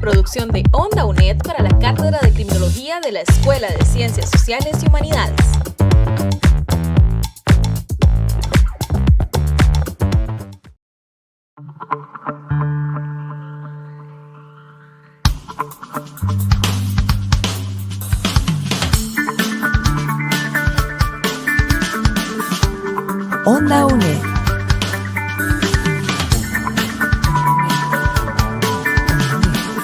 producción de Onda UNED para la Cátedra de Criminología de la Escuela de Ciencias Sociales y Humanidades. Onda UNED.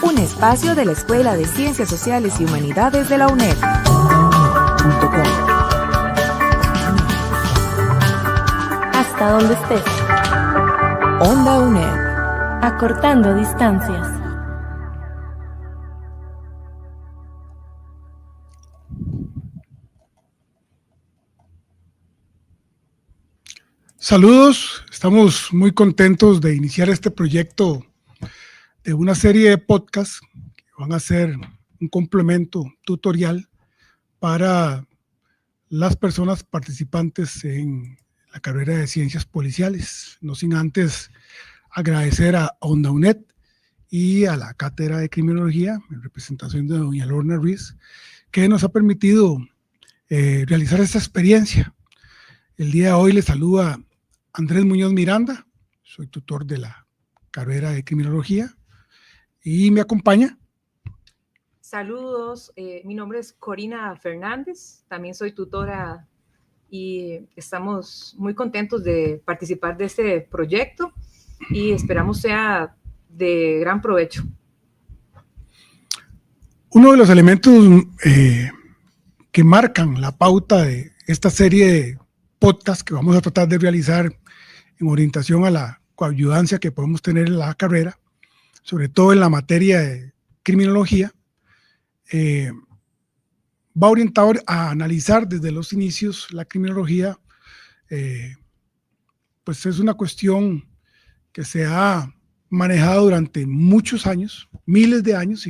Un espacio de la Escuela de Ciencias Sociales y Humanidades de la UNED. Hasta donde estés. Onda UNED. Acortando distancias. Saludos, estamos muy contentos de iniciar este proyecto de una serie de podcasts que van a ser un complemento tutorial para las personas participantes en la carrera de Ciencias Policiales. No sin antes agradecer a Onda UNED y a la Cátedra de Criminología, en representación de doña Lorna Ruiz, que nos ha permitido realizar esta experiencia. El día de hoy les saluda Andrés Muñoz Miranda, soy tutor de la carrera de Criminología y me acompaña. Saludos, mi nombre es Corina Fernández, también soy tutora y estamos muy contentos de participar de este proyecto y esperamos sea de gran provecho. Uno de los elementos que marcan la pauta de esta serie de podcasts que vamos a tratar de realizar en orientación a la coayudancia que podemos tener en la carrera, sobre todo en la materia de criminología, va orientado a analizar desde los inicios la criminología. Pues es una cuestión que se ha manejado durante muchos años, miles de años,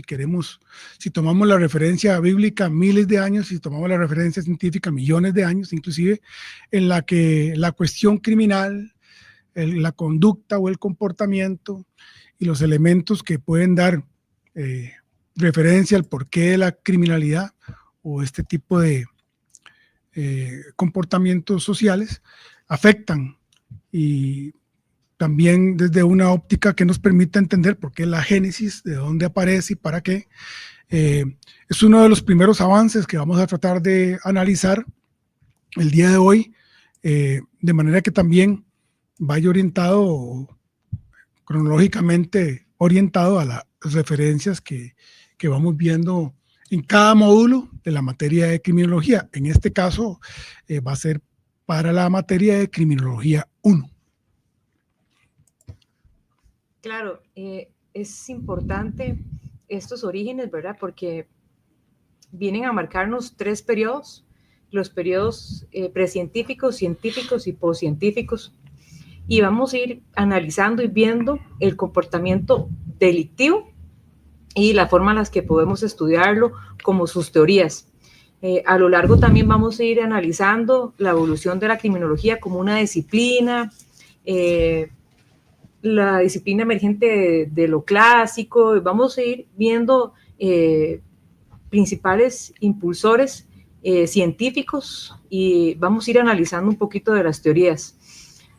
si tomamos la referencia bíblica, miles de años, si tomamos la referencia científica, millones de años, inclusive en la que la cuestión criminal, la conducta o el comportamiento y los elementos que pueden dar referencia al porqué de la criminalidad o este tipo de comportamientos sociales afectan, y también desde una óptica que nos permita entender por qué la génesis, de dónde aparece y para qué. Es uno de los primeros avances que vamos a tratar de analizar el día de hoy, de manera que también vaya orientado, cronológicamente orientado a las referencias que vamos viendo en cada módulo de la materia de criminología. En este caso va a ser para la materia de criminología 1. Claro, es importante estos orígenes, ¿verdad? Porque vienen a marcarnos 3 periodos, los periodos precientíficos, científicos y poscientíficos, y vamos a ir analizando y viendo el comportamiento delictivo y la forma en la que podemos estudiarlo como sus teorías. A lo largo también vamos a ir analizando la evolución de la criminología como una disciplina, la disciplina emergente de lo clásico. Vamos a ir viendo principales impulsores científicos y vamos a ir analizando un poquito de las teorías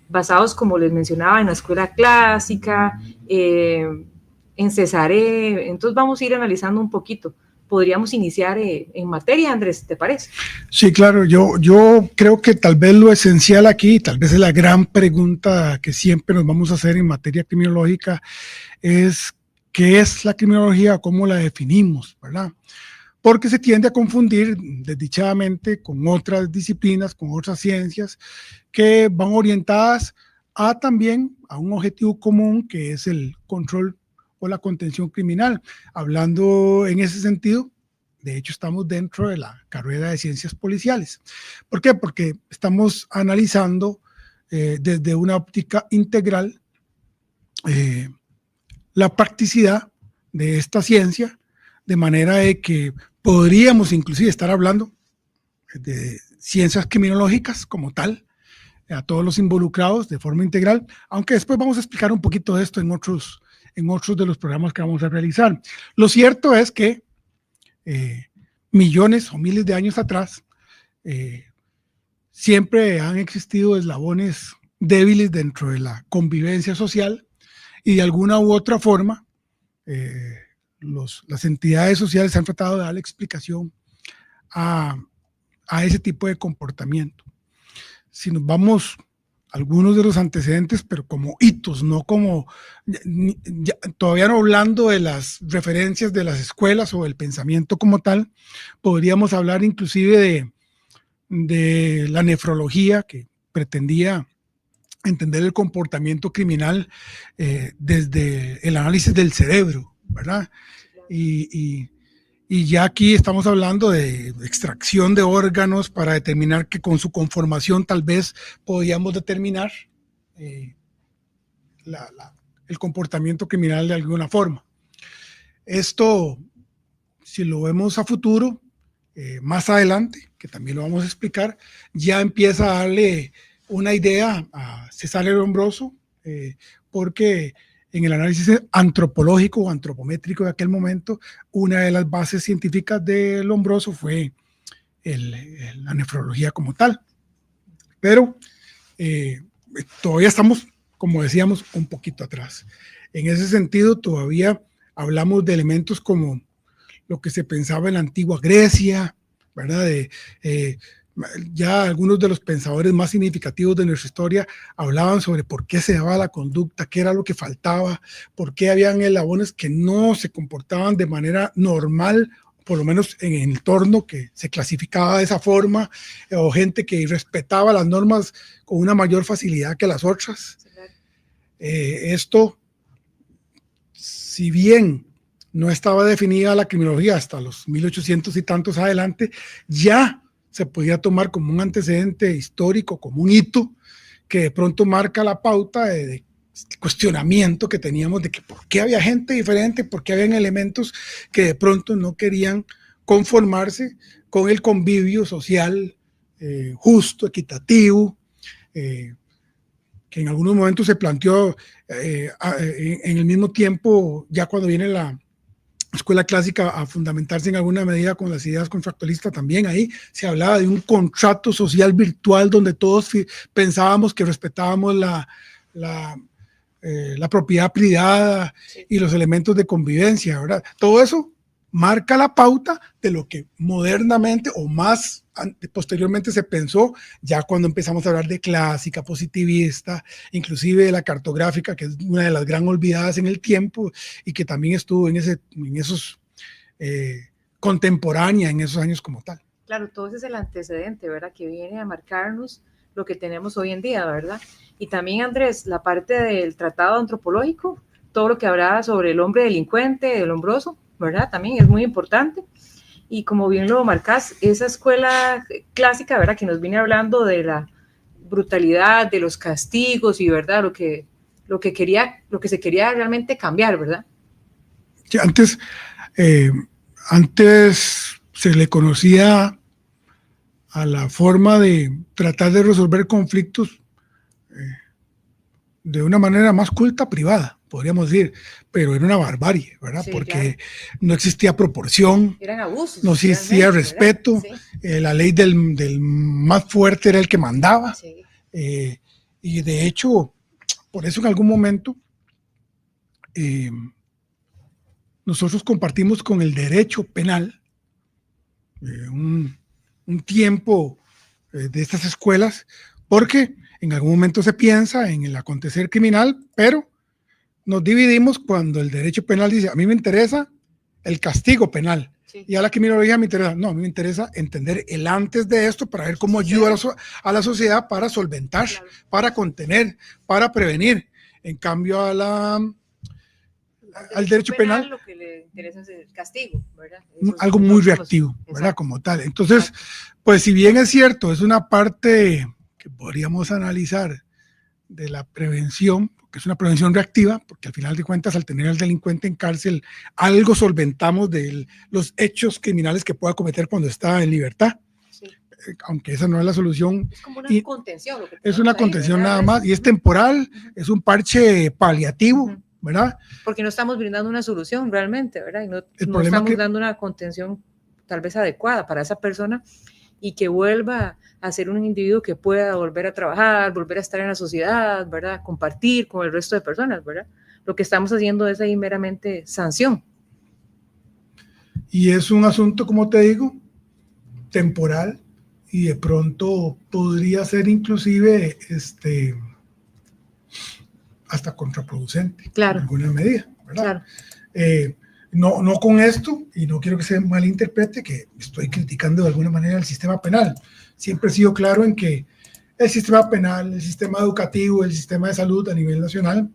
basados, como les mencionaba, en la escuela clásica, en Cesare. Entonces vamos a ir analizando un poquito. Podríamos iniciar en materia, Andrés, ¿te parece? Sí, claro, yo creo que tal vez lo esencial aquí, tal vez es la gran pregunta que siempre nos vamos a hacer en materia criminológica, es ¿qué es la criminología? ¿Cómo la definimos? ¿Verdad? Porque se tiende a confundir desdichadamente con otras disciplinas, con otras ciencias que van orientadas también a un objetivo común, que es el control o la contención criminal. Hablando en ese sentido, de hecho estamos dentro de la carrera de Ciencias Policiales. ¿Por qué? Porque estamos analizando desde una óptica integral la practicidad de esta ciencia, de manera de que podríamos inclusive estar hablando de ciencias criminológicas como tal, a todos los involucrados de forma integral, aunque después vamos a explicar un poquito de esto en otros en otros de los programas que vamos a realizar. Lo cierto es que millones o miles de años atrás siempre han existido eslabones débiles dentro de la convivencia social y de alguna u otra forma las entidades sociales han tratado de darle explicación a ese tipo de comportamiento. Si nos vamos a algunos de los antecedentes, pero como hitos, no como, todavía no hablando de las referencias de las escuelas o del pensamiento como tal, podríamos hablar inclusive de la nefrología, que pretendía entender el comportamiento criminal desde el análisis del cerebro, ¿verdad? Y ya aquí estamos hablando de extracción de órganos para determinar que con su conformación tal vez podíamos determinar el comportamiento criminal de alguna forma. Esto, si lo vemos a futuro, más adelante, que también lo vamos a explicar, ya empieza a darle una idea a Cesare Lombroso, porque en el análisis antropológico o antropométrico de aquel momento, una de las bases científicas de Lombroso fue la nefrología como tal. Pero todavía estamos, como decíamos, un poquito atrás. En ese sentido, todavía hablamos de elementos como lo que se pensaba en la antigua Grecia, ¿verdad? Ya algunos de los pensadores más significativos de nuestra historia hablaban sobre por qué se daba la conducta, qué era lo que faltaba, por qué habían eslabones que no se comportaban de manera normal, por lo menos en el entorno que se clasificaba de esa forma, o gente que respetaba las normas con una mayor facilidad que las otras. Esto, si bien no estaba definida la criminología hasta los 1800 y tantos adelante, ya se podía tomar como un antecedente histórico, como un hito, que de pronto marca la pauta de cuestionamiento que teníamos de que por qué había gente diferente, por qué habían elementos que de pronto no querían conformarse con el convivio social justo, equitativo, que en algunos momentos se planteó en el mismo tiempo, ya cuando viene la escuela clásica a fundamentarse en alguna medida con las ideas contractualistas, también ahí se hablaba de un contrato social virtual donde todos pensábamos que respetábamos la propiedad privada y los elementos de convivencia, ¿verdad? Todo eso marca la pauta de lo que modernamente o más posteriormente se pensó ya cuando empezamos a hablar de clásica, positivista, inclusive de la cartográfica, que es una de las gran olvidadas en el tiempo y que también estuvo en esos contemporánea en esos años como tal. Claro, todo ese es el antecedente, ¿verdad? Que viene a marcarnos lo que tenemos hoy en día, ¿verdad? Y también, Andrés, la parte del tratado antropológico, todo lo que hablaba sobre el hombre delincuente, del Lombroso, ¿verdad? También es muy importante. Y como bien lo marcas, esa escuela clásica, ¿verdad? Que nos viene hablando de la brutalidad, de los castigos y, ¿verdad? Lo que se quería realmente cambiar, ¿verdad? Sí, antes se le conocía a la forma de tratar de resolver conflictos de una manera más culta, privada, podríamos decir, pero era una barbarie, ¿verdad? Sí, porque claro, no existía proporción, eran abusos, no existía respeto, sí, la ley del más fuerte era el que mandaba, sí, y de hecho, por eso en algún momento nosotros compartimos con el derecho penal un tiempo de estas escuelas, porque en algún momento se piensa en el acontecer criminal, pero nos dividimos cuando el derecho penal dice, a mí me interesa el castigo penal, sí, y a la criminología me interesa, no, a mí me interesa entender el antes de esto para ver cómo ayuda a la sociedad para solventar, claro, para contener, para prevenir. En cambio al derecho penal lo que le interesa es el castigo, ¿verdad? Algo muy reactivo, ¿verdad? Exacto. Como tal. Entonces, exacto, pues si bien es cierto, es una parte que podríamos analizar de la prevención, que es una prevención reactiva, porque al final de cuentas, al tener al delincuente en cárcel, algo solventamos de los hechos criminales que pueda cometer cuando está en libertad. Sí. Aunque esa no es la solución. Es como una contención. Es una contención ahí, nada más, y es temporal, es un parche paliativo, ¿verdad? Porque no estamos brindando una solución realmente, ¿verdad? Y no problema estamos dando una contención tal vez adecuada para esa persona y que vuelva a ser un individuo que pueda volver a trabajar, volver a estar en la sociedad, ¿verdad? Compartir con el resto de personas, ¿verdad? Lo que estamos haciendo es ahí meramente sanción. Y es un asunto, como te digo, temporal, y de pronto podría ser inclusive hasta contraproducente, claro, en alguna medida, ¿verdad? Claro. No con esto, y no quiero que se malinterprete, que estoy criticando de alguna manera el sistema penal. Siempre he sido claro en que el sistema penal, el sistema educativo, el sistema de salud a nivel nacional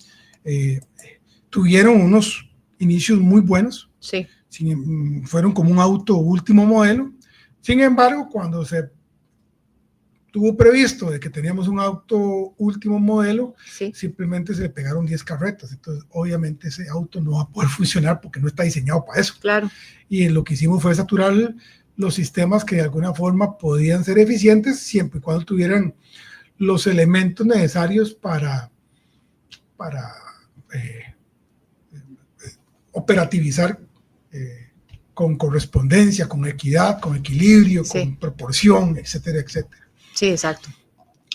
tuvieron unos inicios muy buenos. Sí. Fueron como un auto último modelo. Sin embargo, cuando se tuvo previsto de que teníamos un auto último modelo, sí, simplemente se le pegaron 10 carretas. Entonces, obviamente, ese auto no va a poder funcionar porque no está diseñado para eso. Claro. Y lo que hicimos fue saturar los sistemas que de alguna forma podían ser eficientes siempre y cuando tuvieran los elementos necesarios para operativizar con correspondencia, con equidad, con equilibrio, sí, con proporción, etcétera, etcétera. Sí, exacto.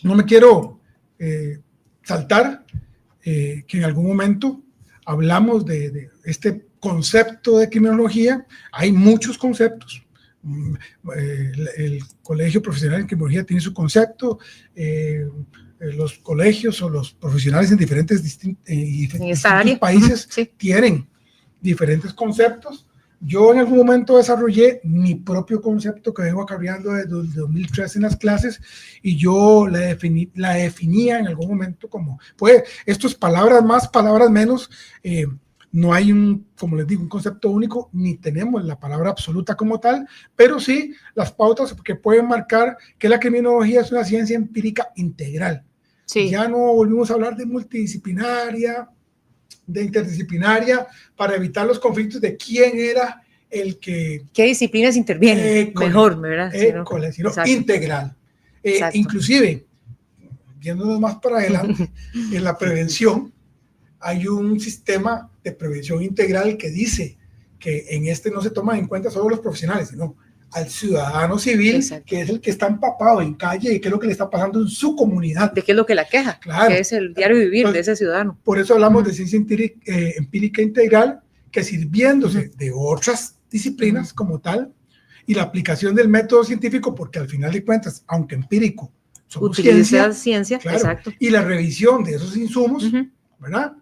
No me quiero saltar que en algún momento hablamos de este concepto de criminología. Hay muchos conceptos. El Colegio Profesional en Criminología tiene su concepto. Los colegios o los profesionales en diferentes distintos países sí, tienen diferentes conceptos. Yo en algún momento desarrollé mi propio concepto que vengo acarreando desde 2003 en las clases, y yo la definía en algún momento como, pues, esto es palabras más, palabras menos. No hay como les digo, un concepto único, ni tenemos la palabra absoluta como tal, pero sí las pautas que pueden marcar que la criminología es una ciencia empírica integral. Sí. Ya no volvimos a hablar de multidisciplinaria, de interdisciplinaria, para evitar los conflictos de quién era el que... ¿Qué disciplinas intervienen? Mejor, ¿verdad? Sino integral. Inclusive, viéndonos más para adelante, en la prevención hay un sistema de prevención integral que dice que en este no se toman en cuenta solo los profesionales, sino al ciudadano civil, exacto, que es el que está empapado en calle y qué es lo que le está pasando en su comunidad. De qué es lo que la queja, claro, que es el diario vivir de ese ciudadano. Por eso hablamos de ciencia empírica integral, que sirviéndose de otras disciplinas como tal, y la aplicación del método científico, porque al final de cuentas, aunque empírico, somos ciencia, claro, exacto, y la revisión de esos insumos, ¿verdad?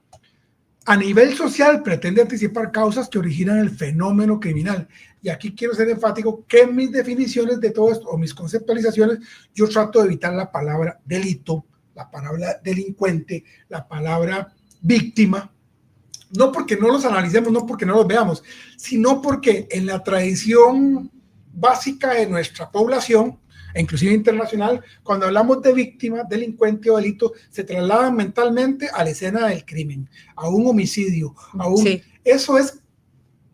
A nivel social pretende anticipar causas que originan el fenómeno criminal. Y aquí quiero ser enfático que en mis definiciones de todo esto, o mis conceptualizaciones, yo trato de evitar la palabra delito, la palabra delincuente, la palabra víctima, no porque no los analicemos, no porque no los veamos, sino porque en la tradición básica de nuestra población, e inclusive internacional, cuando hablamos de víctima, delincuente o delito, se trasladan mentalmente a la escena del crimen, a un homicidio, sí, eso es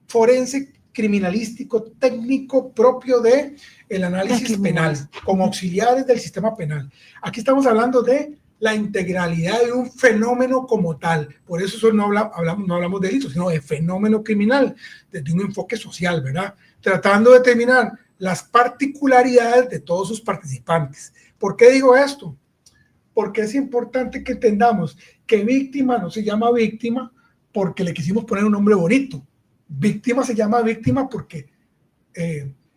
forense criminalístico técnico propio de el análisis penal, como auxiliares del sistema penal. Aquí estamos hablando de la integralidad de un fenómeno como tal, por eso no hablamos de delito, sino de fenómeno criminal, desde un enfoque social, ¿verdad? Tratando de determinar las particularidades de todos sus participantes. ¿Por qué digo esto? Porque es importante que entendamos que víctima no se llama víctima porque le quisimos poner un nombre bonito. Víctima se llama víctima porque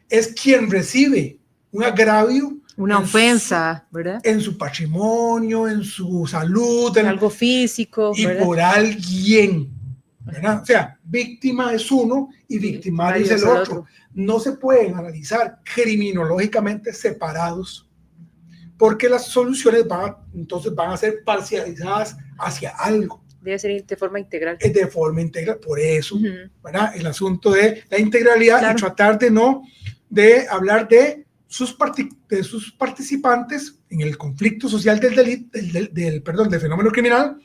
es quien recibe un agravio, una ofensa, ¿verdad? En su patrimonio, en su salud, en algo físico, y ¿verdad? Por alguien, ¿verdad? O sea, víctima es uno y victimario es el otro. No se pueden analizar criminológicamente separados porque las soluciones entonces van a ser parcializadas hacia algo. Debe ser de forma integral. De forma integral, por eso, ¿verdad? El asunto de la integralidad, claro, y tratar de hablar de sus participantes en el conflicto social del fenómeno criminal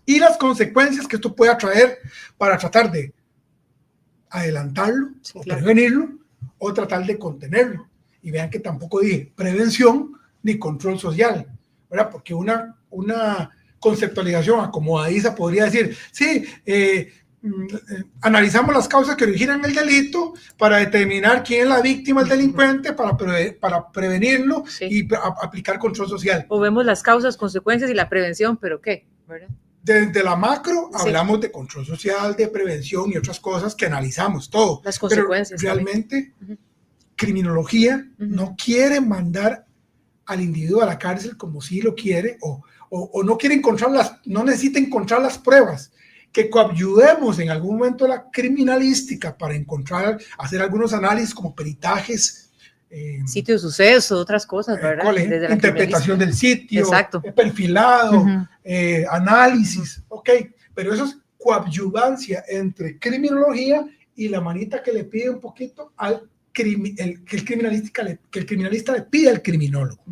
y las consecuencias que esto puede traer para tratar de adelantarlo, sí, o claro, prevenirlo, o tratar de contenerlo. Y vean que tampoco dije prevención ni control social, ¿verdad? Porque una conceptualización acomodadiza podría decir, sí, analizamos las causas que originan el delito para determinar quién es la víctima, el delincuente, para prevenirlo y aplicar control social. O vemos las causas, consecuencias y la prevención, pero ¿qué? ¿Verdad? Desde la macro hablamos de control social, de prevención y otras cosas que analizamos todo. Las consecuencias. Pero realmente criminología no quiere mandar al individuo a la cárcel como si lo quiere o no quiere no necesita encontrar las pruebas. Que coayudemos en algún momento la criminalística para hacer algunos análisis como peritajes, sitio de suceso, otras cosas, ¿verdad? Desde interpretación del sitio, exacto, perfilado, análisis, pero eso es coadyuvancia entre criminología y la manita que le pide un poquito que el criminalista le pide al criminólogo.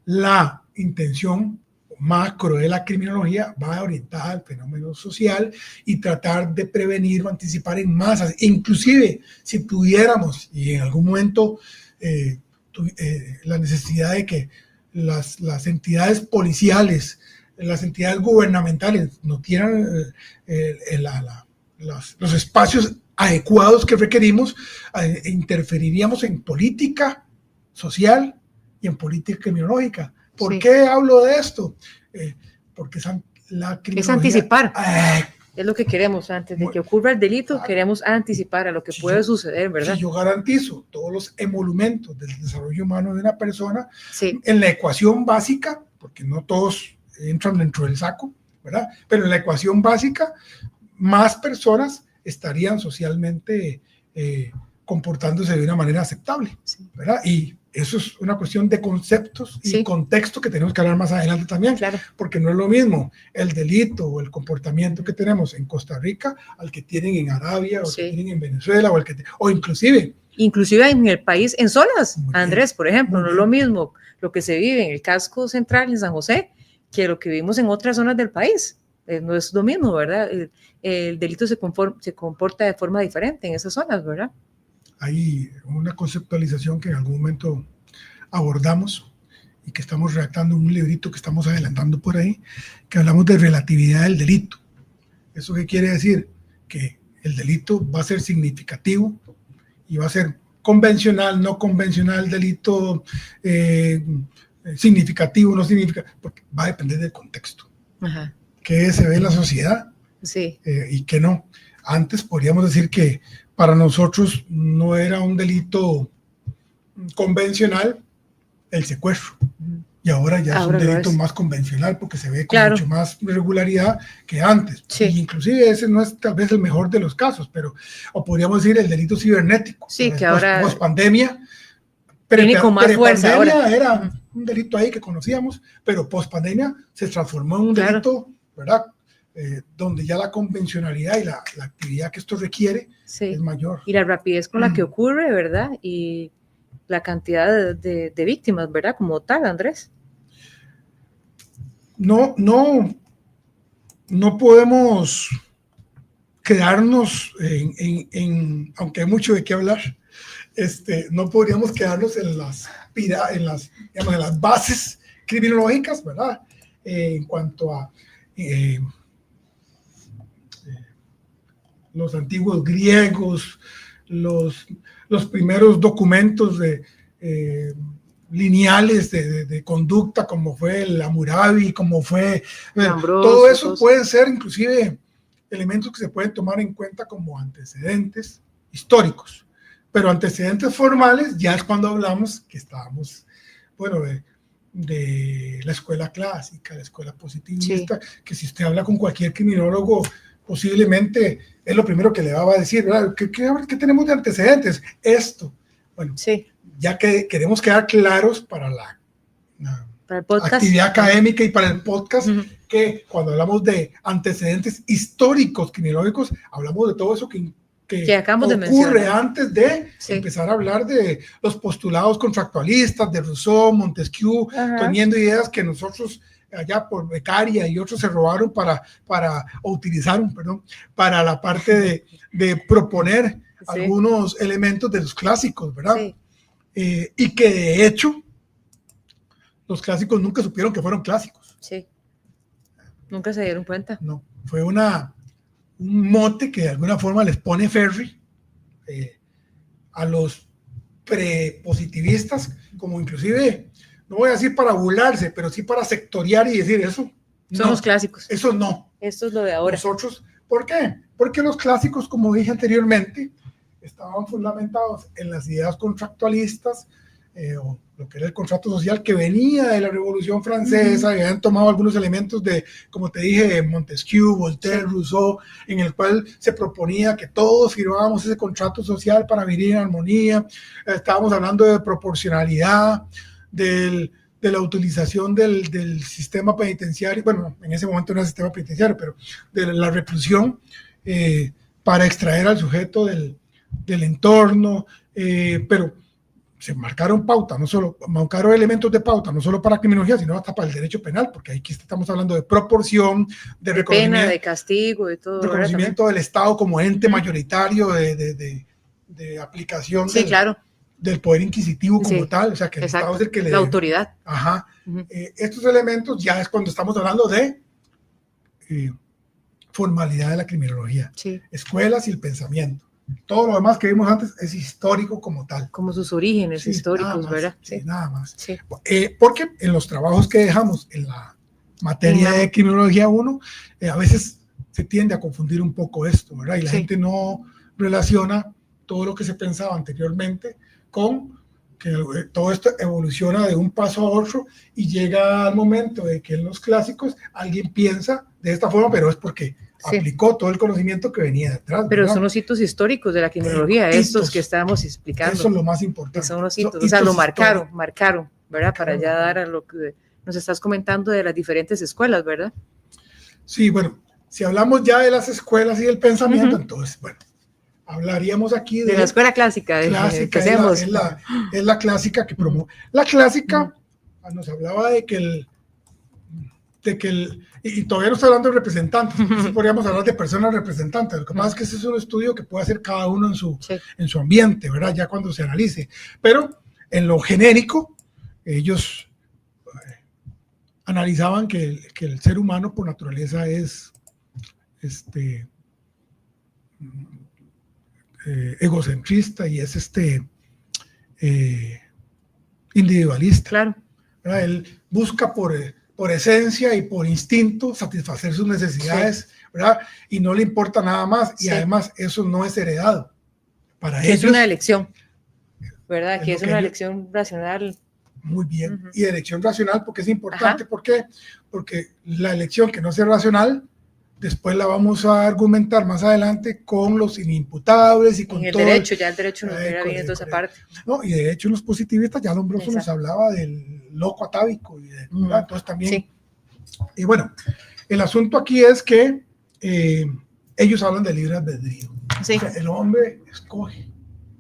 La intención macro de la criminología va orientada al fenómeno social y tratar de prevenir o anticipar en masas. Inclusive, si pudiéramos, y en algún momento la necesidad de que las entidades policiales, las entidades gubernamentales no tienen los espacios adecuados que requerimos, interferiríamos en política social y en política criminológica. ¿Por qué hablo de esto? Porque la criminología... Es anticipar. Es lo que queremos. Antes de que ocurra el delito, queremos anticipar a lo que puede suceder, ¿verdad? Si yo garantizo todos los emolumentos del desarrollo humano de una persona, en la ecuación básica, porque no todos entran dentro del saco, ¿verdad? Pero en la ecuación básica, más personas estarían socialmente comportándose de una manera aceptable, ¿verdad? Y eso es una cuestión de conceptos y contexto que tenemos que hablar más adelante también, porque no es lo mismo el delito o el comportamiento que tenemos en Costa Rica al que tienen en Arabia o que tienen en Venezuela o inclusive en el país, en zonas, Andrés, por ejemplo, no es lo mismo lo que se vive en el casco central en San José que lo que vivimos en otras zonas del país. No es lo mismo, ¿verdad? El delito se comporta de forma diferente en esas zonas, ¿verdad? Hay una conceptualización que en algún momento abordamos y que estamos redactando un librito que estamos adelantando por ahí, que hablamos de relatividad del delito. ¿Eso qué quiere decir? Que el delito va a ser significativo y va a ser convencional, no convencional, delito significativo, no significativo, porque va a depender del contexto. ¿Qué se ve en la sociedad y qué no? Antes podríamos decir que para nosotros no era un delito convencional el secuestro. Y ahora ya es un delito más convencional porque se ve con mucho más regularidad que antes. Y inclusive ese no es tal vez el mejor de los casos, o podríamos decir el delito cibernético. Que ahora... Post-pandemia. Tiene con más fuerza ahora. Era un delito ahí que conocíamos, pero post-pandemia se transformó en un delito, ¿verdad? Donde ya la convencionalidad y la actividad que esto requiere es mayor. Y la rapidez con la que ocurre, ¿verdad? Y la cantidad de víctimas, ¿verdad? Como tal, Andrés. No podemos quedarnos aunque hay mucho de qué hablar, no podríamos quedarnos en las bases criminológicas, ¿verdad? En cuanto a los antiguos griegos, los primeros documentos lineales de conducta, como fue el Hammurabi, como fue... todo eso pueden ser inclusive elementos que se pueden tomar en cuenta como antecedentes históricos. Pero antecedentes formales ya es cuando hablamos que estábamos, de la escuela clásica, la escuela positivista, que si usted habla con cualquier criminólogo, posiblemente es lo primero que le va a decir, ¿verdad? ¿Qué tenemos de antecedentes? Esto. Bueno, ya que queremos quedar claros para la actividad académica y para el podcast, que cuando hablamos de antecedentes históricos criminológicos, hablamos de todo eso que ocurre antes de empezar a hablar de los postulados contractualistas de Rousseau, Montesquieu, teniendo ideas que nosotros allá por Beccaria y otros se robaron utilizaron para la parte de proponer algunos elementos de los clásicos, ¿verdad? Y que de hecho los clásicos nunca supieron que fueron clásicos. Nunca se dieron cuenta. No, fue un mote que de alguna forma les pone Ferri a los prepositivistas, como inclusive, no voy a decir para burlarse, pero sí para sectoriar y decir eso. Son los clásicos. Eso no. Esto es lo de ahora. Nosotros, ¿por qué? Porque los clásicos, como dije anteriormente, estaban fundamentados en las ideas contractualistas, o lo que era el contrato social que venía de la Revolución Francesa, y habían tomado algunos elementos de, como te dije, de Montesquieu, Voltaire, Rousseau, en el cual se proponía que todos firmábamos ese contrato social para vivir en armonía. Estábamos hablando de proporcionalidad, de la utilización del sistema penitenciario, bueno, en ese momento no era sistema penitenciario, pero de la reclusión para extraer al sujeto del entorno, pero se marcaron pautas, marcaron elementos de pauta, no solo para criminología, sino hasta para el derecho penal, porque aquí estamos hablando de proporción, de reconocimiento, pena, de castigo, de todo. Reconocimiento del Estado como ente mayoritario de aplicación del poder inquisitivo como tal, o sea, que el Estado es el que le... La autoridad. Ajá. Estos elementos ya es cuando estamos hablando de formalidad de la criminología, escuelas y el pensamiento. Todo lo demás que vimos antes es histórico como tal. Como sus orígenes históricos, ¿verdad? Nada más. Porque en los trabajos que dejamos en la materia de criminología 1, a veces se tiende a confundir un poco esto, ¿verdad? Y la gente no relaciona todo lo que se pensaba anteriormente con que todo esto evoluciona de un paso a otro y llega al momento de que en los clásicos alguien piensa de esta forma, pero es porque aplicó todo el conocimiento que venía detrás. Pero son los hitos históricos de la criminología, estos que estábamos explicando. Eso es lo más importante. Son los hitos, o sea, lo marcaron, ¿verdad? Para ya dar a lo que nos estás comentando de las diferentes escuelas, ¿verdad? Sí, bueno, si hablamos ya de las escuelas y del pensamiento, entonces, bueno, hablaríamos aquí de la escuela clásica. Es la clásica que promueve. La clásica nos hablaba de que y todavía no estoy hablando de representantes, sí podríamos hablar de personas representantes. Lo que pasa es que ese es un estudio que puede hacer cada uno en su ambiente, ¿verdad? Ya cuando se analice. Pero en lo genérico, ellos analizaban que el ser humano por naturaleza es egocentrista y es individualista. Claro. ¿Verdad? Él busca por esencia y por instinto satisfacer sus necesidades, ¿verdad? Y no le importa nada más, y además eso no es heredado. Para ellos es una elección, ¿verdad? Que es una elección racional. Muy bien, y elección racional porque es importante. ¿Por qué? Porque la elección que no sea racional, después la vamos a argumentar más adelante con los inimputables y con el todo derecho, ya el derecho nos viene bien toda esa parte. No, y de hecho los positivistas, ya Lombroso nos hablaba del loco atávico, y entonces también. Y bueno, el asunto aquí es que ellos hablan de libre albedrío. O sea, el hombre escoge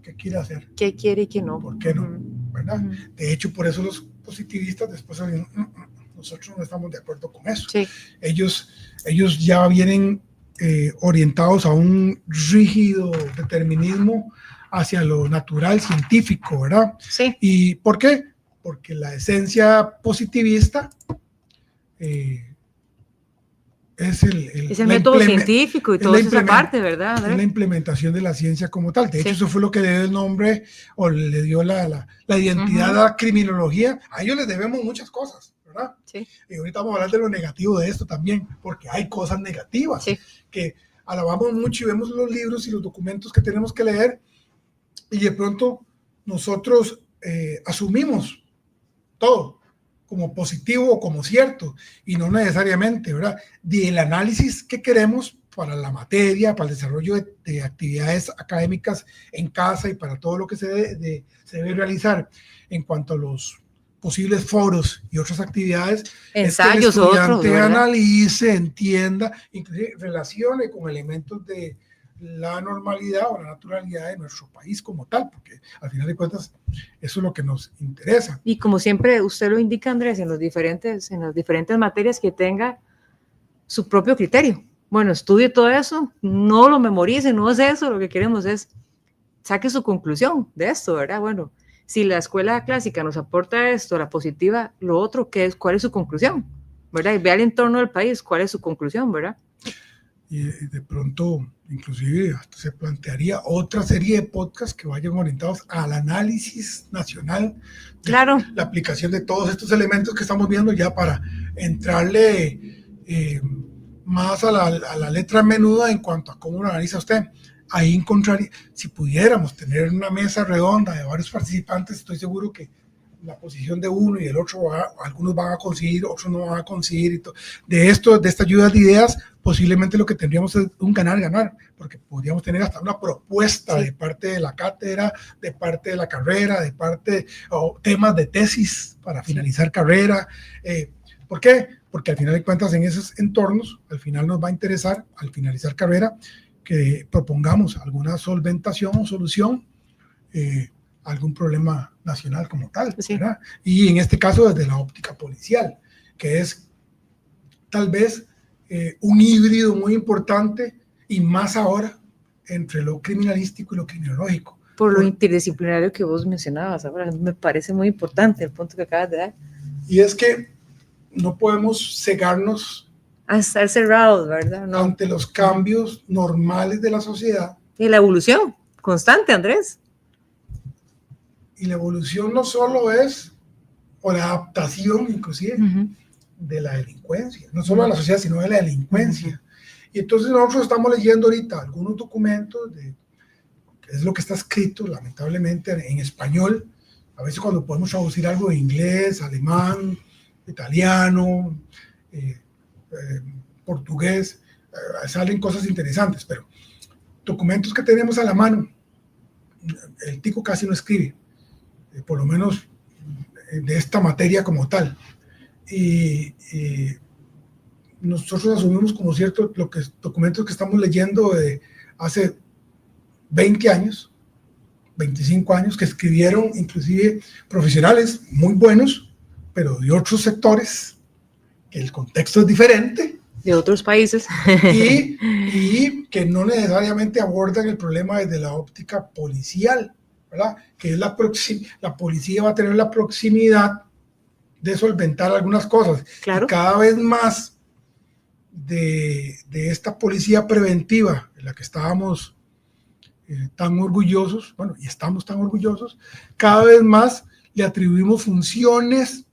qué quiere hacer. ¿Qué quiere y qué no? ¿Por qué no? ¿Verdad? De hecho, por eso los positivistas después dicen, nosotros no estamos de acuerdo con eso. Ellos ya vienen orientados a un rígido determinismo hacia lo natural, científico, ¿verdad? ¿Y por qué? Porque la esencia positivista es el método científico y toda esa parte, ¿verdad? Es la implementación de la ciencia como tal. De hecho, eso fue lo que le dio el nombre o le dio la identidad a la criminología. A ellos les debemos muchas cosas, ¿verdad? Y ahorita vamos a hablar de lo negativo de esto también, porque hay cosas negativas que alabamos mucho y vemos los libros y los documentos que tenemos que leer y de pronto nosotros asumimos todo como positivo o como cierto, y no necesariamente, ¿verdad? Del análisis que queremos para la materia, para el desarrollo de actividades académicas en casa y para todo lo que se debe realizar en cuanto a los posibles foros y otras actividades, ensayos, es que el estudiante analice, entienda, inclusive relacione con elementos de la normalidad o la naturalidad de nuestro país como tal, porque al final de cuentas eso es lo que nos interesa. Y como siempre usted lo indica, Andrés, en las diferentes materias, que tenga su propio criterio. Bueno, estudie todo eso, no lo memorice, no es eso, lo que queremos es saque su conclusión de esto, ¿verdad? Bueno, si la escuela clásica nos aporta esto, la positiva, lo otro, ¿cuál es su conclusión? ¿verdad? Y vea el entorno del país, cuál es su conclusión, ¿verdad? Y de pronto, inclusive, hasta se plantearía otra serie de podcasts que vayan orientados al análisis nacional, claro, la aplicación de todos estos elementos que estamos viendo, ya para entrarle más a la letra menuda en cuanto a cómo lo analiza usted. Ahí encontraría, si pudiéramos tener una mesa redonda de varios participantes, estoy seguro que la posición de uno y el otro, algunos van a conseguir, otros no van a conseguir. Y de esta ayuda de ideas, posiblemente lo que tendríamos es un ganar-ganar, porque podríamos tener hasta una propuesta de parte de la cátedra, de parte de la carrera, de parte, o temas de tesis para finalizar carrera. ¿Por qué? Porque al final de cuentas, en esos entornos, al final nos va a interesar, al finalizar carrera, que propongamos alguna solventación o solución, algún problema nacional como tal, ¿verdad? Y en este caso desde la óptica policial, que es tal vez un híbrido muy importante y más ahora entre lo criminalístico y lo criminológico. Por lo interdisciplinario que vos mencionabas ahora, me parece muy importante el punto que acabas de dar. Y es que no podemos cegarnos a estar cerrados, ¿verdad? No. Ante los cambios normales de la sociedad. Y la evolución constante, Andrés. Y la evolución no solo es, o la adaptación inclusive, de la delincuencia, no solo de la sociedad, sino de la delincuencia. Y entonces nosotros estamos leyendo ahorita algunos documentos, que es lo que está escrito, lamentablemente, en español. A veces cuando podemos traducir algo de inglés, alemán, italiano, portugués, salen cosas interesantes, pero documentos que tenemos a la mano, el tico casi no escribe, por lo menos de esta materia como tal, y nosotros asumimos como cierto documentos que estamos leyendo de hace 20 años, 25 años, que escribieron inclusive profesionales muy buenos, pero de otros sectores, que el contexto es diferente, de otros países, y que no necesariamente abordan el problema desde la óptica policial, ¿verdad? Que es la policía va a tener la proximidad de solventar algunas cosas. Claro. Y cada vez más de esta policía preventiva, de la que estábamos tan orgullosos, bueno, y estamos tan orgullosos, cada vez más le atribuimos funciones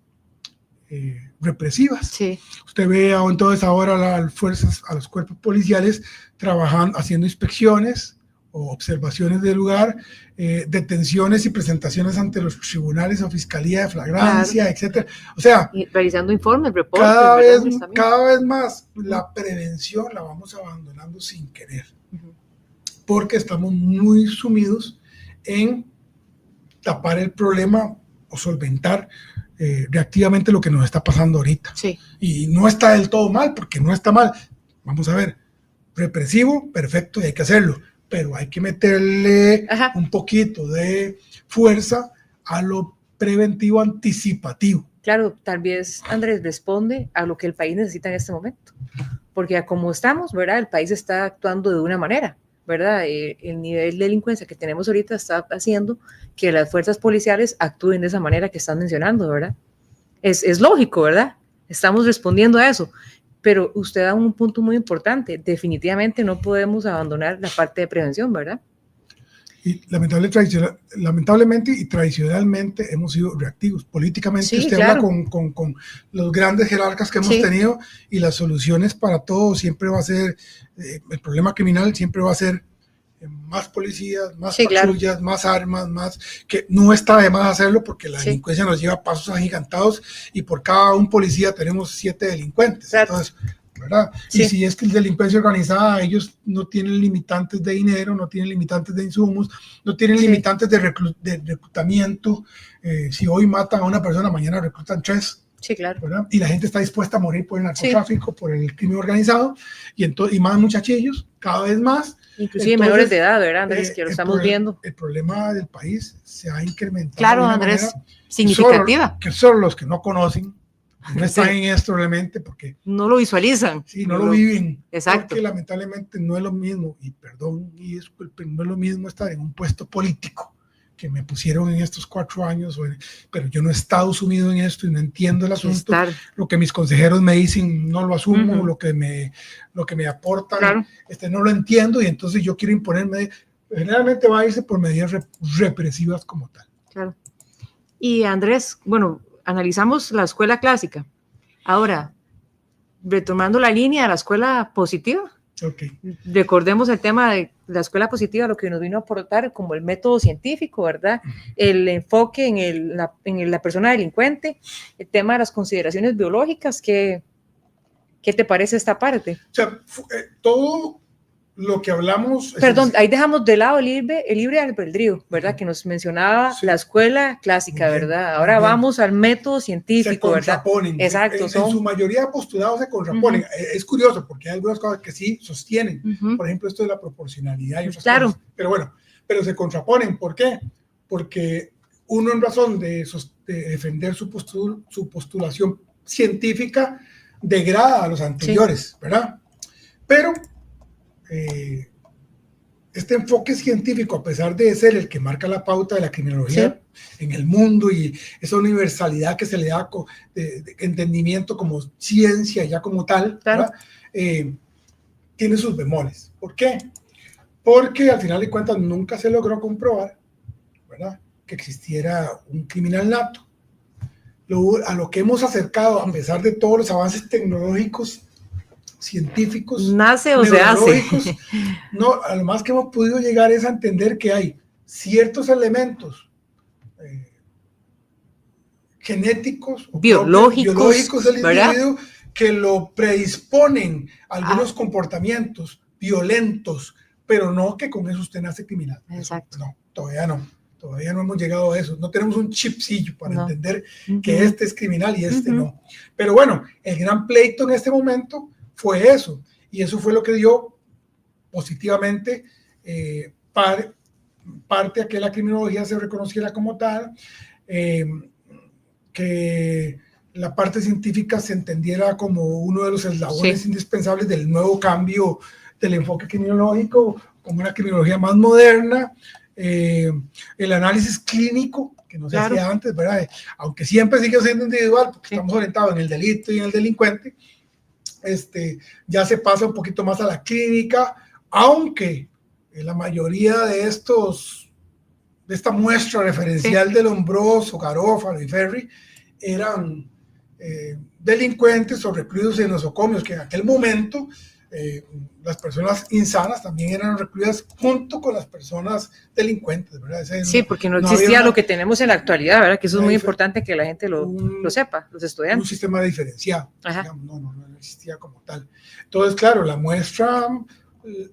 represivas. Sí. Usted ve entonces ahora a las fuerzas, a los cuerpos policiales trabajando, haciendo inspecciones o observaciones del lugar, detenciones y presentaciones ante los tribunales o fiscalía de flagrancia, claro, etcétera. O sea, y realizando informes, reportes. Cada vez más la prevención la vamos abandonando sin querer, porque estamos muy sumidos en tapar el problema o solventar reactivamente lo que nos está pasando ahorita. Sí. Y no está del todo mal, porque no está mal. Vamos a ver, represivo, perfecto, y hay que hacerlo, pero hay que meterle un poquito de fuerza a lo preventivo anticipativo. Claro, tal vez Andrés responde a lo que el país necesita en este momento, porque como estamos, ¿verdad? El país está actuando de una manera, ¿verdad? El nivel de delincuencia que tenemos ahorita está haciendo que las fuerzas policiales actúen de esa manera que están mencionando, ¿verdad? Es lógico, ¿verdad? Estamos respondiendo a eso, pero usted da un punto muy importante. Definitivamente no podemos abandonar la parte de prevención, ¿verdad? Y lamentablemente y tradicionalmente hemos sido reactivos. Políticamente, sí, usted claro, habla con los grandes jerarcas que hemos tenido, y las soluciones para todo siempre va a ser, el problema criminal siempre va a ser más policías, más patrullas, claro, más armas, más, que no está de más hacerlo, porque la delincuencia nos lleva a pasos agigantados, y por cada un policía tenemos 7 delincuentes. Claro. Entonces, ¿verdad? Sí. Y si es que la delincuencia organizada, ellos no tienen limitantes de dinero, no tienen limitantes de insumos, no tienen limitantes de reclutamiento. Si hoy matan a una persona, mañana reclutan 3. Sí, claro. ¿Verdad? Y la gente está dispuesta a morir por el narcotráfico, por el crimen organizado, y más muchachillos, cada vez más. Inclusive entonces, menores de edad, ¿verdad, Andrés? Que lo estamos viendo. El problema del país se ha incrementado. Claro, de Andrés, significativa. Que solo los que no conocen, no están en esto realmente, porque no lo visualizan. Sí, no lo viven. Exacto. Porque lamentablemente no es lo mismo, y perdón y disculpen, no es lo mismo estar en un puesto político que me pusieron en estos 4 años, pero yo no he estado sumido en esto y no entiendo el asunto. Lo que mis consejeros me dicen no lo asumo, lo que me aportan, claro, no lo entiendo, y entonces yo quiero imponerme. Generalmente va a irse por medidas represivas como tal. Claro. Y Andrés, bueno, analizamos la escuela clásica. Ahora, retomando la línea de la escuela positiva, Okay. Recordemos el tema de la escuela positiva, lo que nos vino a aportar como el método científico, ¿verdad? El enfoque en la persona delincuente, el tema de las consideraciones biológicas. ¿Qué te parece esta parte? O sea, todo lo que hablamos... Perdón, ahí dejamos de lado el libre albedrío, ¿verdad? Que nos mencionaba la escuela clásica, ¿verdad? Ahora vamos al método científico, ¿verdad? Exacto. En su mayoría de postulados se contraponen. Es curioso porque hay algunas cosas que sí sostienen. Por ejemplo, esto de la proporcionalidad y otras cosas. Pero bueno, se contraponen. ¿Por qué? Porque uno, en razón de defender su postulación científica, degrada a los anteriores, ¿verdad? Pero este enfoque científico, a pesar de ser el que marca la pauta de la criminología en el mundo y esa universalidad que se le da de entendimiento como ciencia ya como tal, ¿verdad? Tiene sus bemoles. ¿Por qué? Porque al final de cuentas nunca se logró comprobar, ¿verdad?, que existiera un criminal nato. A lo que hemos acercado, a pesar de todos los avances tecnológicos, científicos, nace o se hace. No, a lo más que hemos podido llegar es a entender que hay ciertos elementos genéticos, biológicos del individuo que lo predisponen a algunos comportamientos violentos, pero no que con eso usted nace criminal. Exacto. No, todavía no hemos llegado a eso. No tenemos un chipsillo para entender que este es criminal y este no. Pero bueno, el gran pleito en este momento fue eso, y eso fue lo que dio positivamente parte a que la criminología se reconociera como tal, que la parte científica se entendiera como uno de los eslabones indispensables del nuevo cambio del enfoque criminológico, como una criminología más moderna, el análisis clínico, que no se hacía antes, ¿verdad? Aunque siempre sigue siendo individual, porque estamos orientados en el delito y en el delincuente, ya se pasa un poquito más a la clínica, aunque la mayoría de esta muestra referencial de Lombroso, Garófalo y Ferri eran delincuentes o recluidos en nosocomios, que en aquel momento las personas insanas también eran recluidas junto con las personas delincuentes, ¿verdad? Porque no existía lo que tenemos en la actualidad, ¿verdad? Que eso es muy importante que la gente lo sepa, los estudiantes. Un sistema diferenciado, digamos, no existía como tal. Entonces, claro, la muestra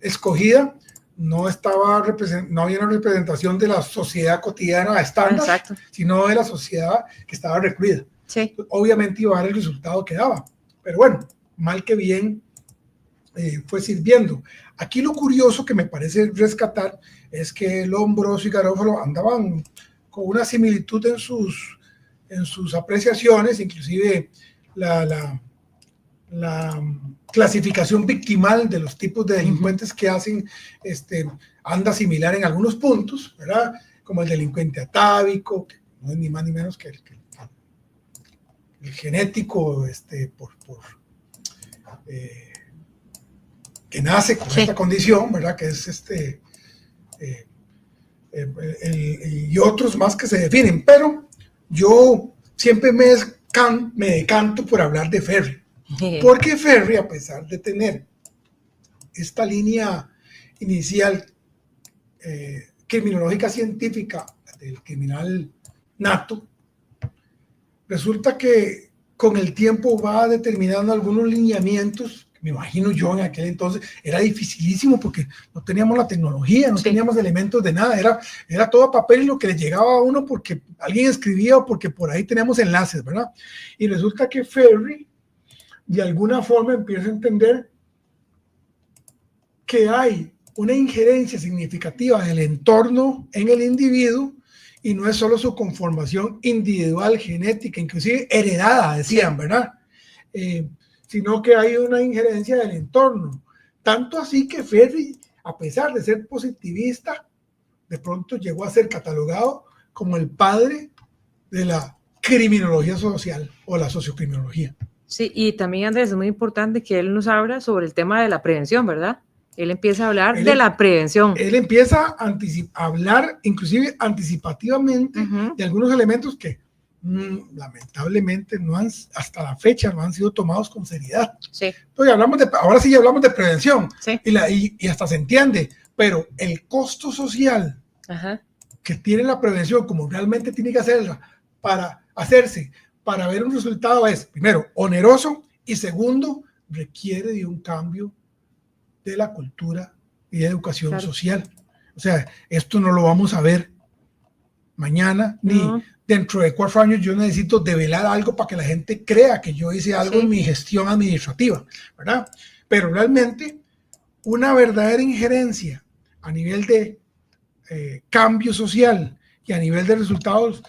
escogida no había una representación de la sociedad cotidiana estándar, sino de la sociedad que estaba recluida. Obviamente iba a dar el resultado que daba, pero bueno, mal que bien fue sirviendo. Aquí lo curioso que me parece rescatar es que Lombroso y Garófalo andaban con una similitud en sus apreciaciones, inclusive la clasificación victimal de los tipos de delincuentes que hacen anda similar en algunos puntos, ¿verdad? Como el delincuente atávico, que no es ni más ni menos que el genético, que nace con esta condición, ¿verdad? Que es y otros más que se definen, pero yo siempre me decanto por hablar de Ferri, porque Ferri, a pesar de tener esta línea inicial criminológica científica del criminal nato, resulta que con el tiempo va determinando algunos lineamientos. Me imagino yo en aquel entonces era dificilísimo porque no teníamos la tecnología, no teníamos elementos de nada, era todo a papel y lo que le llegaba a uno porque alguien escribía o porque por ahí teníamos enlaces, ¿verdad? Y resulta que Ferri de alguna forma empieza a entender que hay una injerencia significativa del entorno en el individuo y no es solo su conformación individual, genética, inclusive heredada, decían, ¿verdad? Sino que hay una injerencia del entorno. Tanto así que Ferri, a pesar de ser positivista, de pronto llegó a ser catalogado como el padre de la criminología social o la sociocriminología. Sí, y también, Andrés, es muy importante que él nos habla sobre el tema de la prevención, ¿verdad? Él empieza a hablar de la prevención. Él empieza a hablar, inclusive anticipativamente, de algunos elementos que lamentablemente hasta la fecha no han sido tomados con seriedad. Sí. Entonces ahora sí hablamos de prevención, sí. y hasta se entiende, pero el costo social que tiene la prevención, como realmente tiene que hacerla para ver un resultado, es, primero, oneroso, y segundo, requiere de un cambio de la cultura y de educación social. O sea, esto no lo vamos a ver mañana, ni dentro de 4 años. Yo necesito develar algo para que la gente crea que yo hice algo en mi gestión administrativa, ¿verdad? Pero realmente una verdadera injerencia a nivel de cambio social y a nivel de resultados,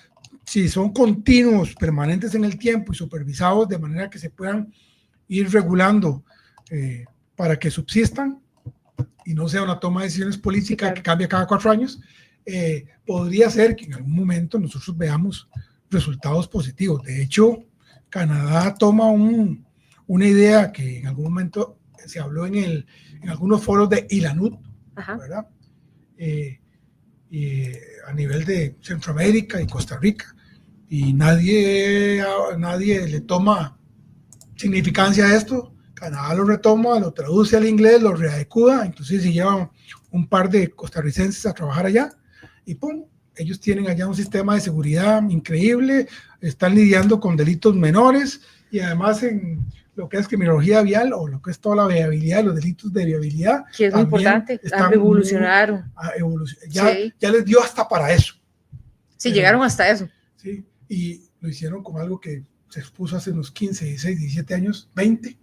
si son continuos, permanentes en el tiempo y supervisados de manera que se puedan ir regulando para que subsistan y no sea una toma de decisiones políticas que cambia cada 4 años, podría ser que en algún momento nosotros veamos resultados positivos. De hecho, Canadá toma una idea que en algún momento se habló en algunos foros de Ilanut, ¿verdad? A nivel de Centroamérica y Costa Rica, y nadie le toma significancia a esto. Canadá lo retoma, lo traduce al inglés, lo readecuda, inclusive se llevan un par de costarricenses a trabajar allá, y ¡pum! Ellos tienen allá un sistema de seguridad increíble, están lidiando con delitos menores, y además en lo que es criminología vial, o lo que es toda la viabilidad, los delitos de viabilidad, que es muy importante, evolucionaron. Ya les dio hasta para eso. Sí, llegaron hasta eso. Sí, y lo hicieron con algo que se expuso hace unos 15, 16, 17 años, 20,